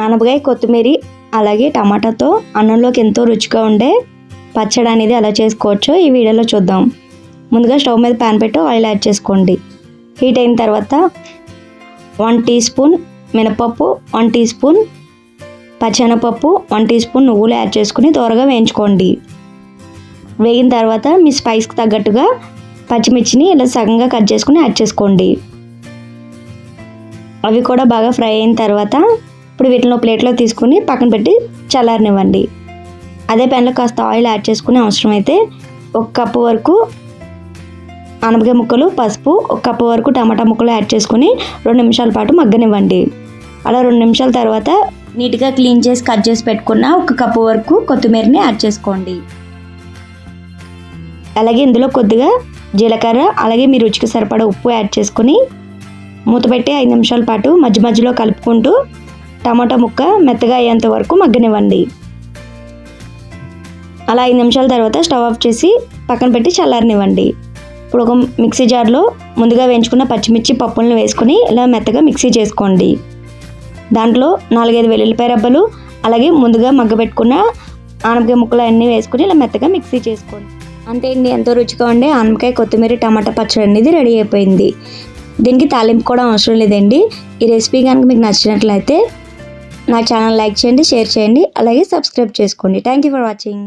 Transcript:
ఆనపకాయ, కొత్తిమీర అలాగే టమాటాతో అన్నంలోకి ఎంతో రుచిగా ఉండే పచ్చడి అనేది ఎలా చేసుకోవచ్చో ఈ వీడియోలో చూద్దాం. ముందుగా స్టవ్ మీద ప్యాన్ పెట్టి ఆయిల్ యాడ్ చేసుకోండి. హీట్ అయిన తర్వాత 1 టీ స్పూన్ మినపప్పు, 1 టీ స్పూన్ పచ్చెనపప్పు, 1 టీ స్పూన్ నువ్వులు యాడ్ చేసుకుని త్వరగా వేయించుకోండి. వేగిన తర్వాత మీ స్పైస్కి తగ్గట్టుగా పచ్చిమిర్చిని ఇలా సగంగా కట్ చేసుకుని యాడ్ చేసుకోండి. అవి కూడా బాగా ఫ్రై అయిన తర్వాత ఇప్పుడు వీటిని ప్లేట్లో తీసుకుని పక్కన పెట్టి చల్లారనివ్వండి. అదే ప్యాన్లో కాస్త ఆయిల్ యాడ్ చేసుకునే అవసరమైతే 1 కప్పు వరకు ఆనపకాయ ముక్కలు, పసుపు, 1 కప్పు వరకు టమాటా ముక్కలు యాడ్ చేసుకుని 2 నిమిషాల పాటు మగ్గనివ్వండి. అలా 2 నిమిషాల తర్వాత నీట్గా క్లీన్ చేసి కట్ చేసి పెట్టుకున్న 1 కప్పు వరకు కొత్తిమీరని యాడ్ చేసుకోండి. అలాగే ఇందులో కొద్దిగా జీలకర్ర, అలాగే మీ రుచికి సరిపడా ఉప్పు యాడ్ చేసుకుని మూత పెట్టి 5 నిమిషాల పాటు మధ్య మధ్యలో కలుపుకుంటూ టమాటా ముక్క మెత్తగా అయ్యేంత వరకు మగ్గనివ్వండి. అలా 5 నిమిషాల తర్వాత స్టవ్ ఆఫ్ చేసి పక్కన పెట్టి చల్లారనివ్వండి. ఇప్పుడు ఒక మిక్సీ జార్లో ముందుగా వేయించుకున్న పచ్చిమిర్చి పప్పులను వేసుకుని ఇలా మెత్తగా మిక్సీ చేసుకోండి. దాంట్లో 4-5 వెల్లుల్లిపాయ రబ్బలు, అలాగే ముందుగా మగ్గబెట్టుకున్న ఆనపకాయ ముక్కలు అన్నీ వేసుకుని ఇలా మెత్తగా మిక్సీ చేసుకోండి. అంతే అండి, ఎంతో రుచిగా ఉండే ఆనపకాయ, కొత్తిమీర, టమాటా పచ్చడి అనేది రెడీ అయిపోయింది. దీనికి తాలింపు కూడా అవసరం లేదండి. ఈ రెసిపీ కనుక మీకు నచ్చినట్లయితే నా ఛానల్ లైక్ చేయండి, షేర్ చేయండి, అలాగే సబ్స్క్రైబ్ చేసుకోండి. Thank you for watching.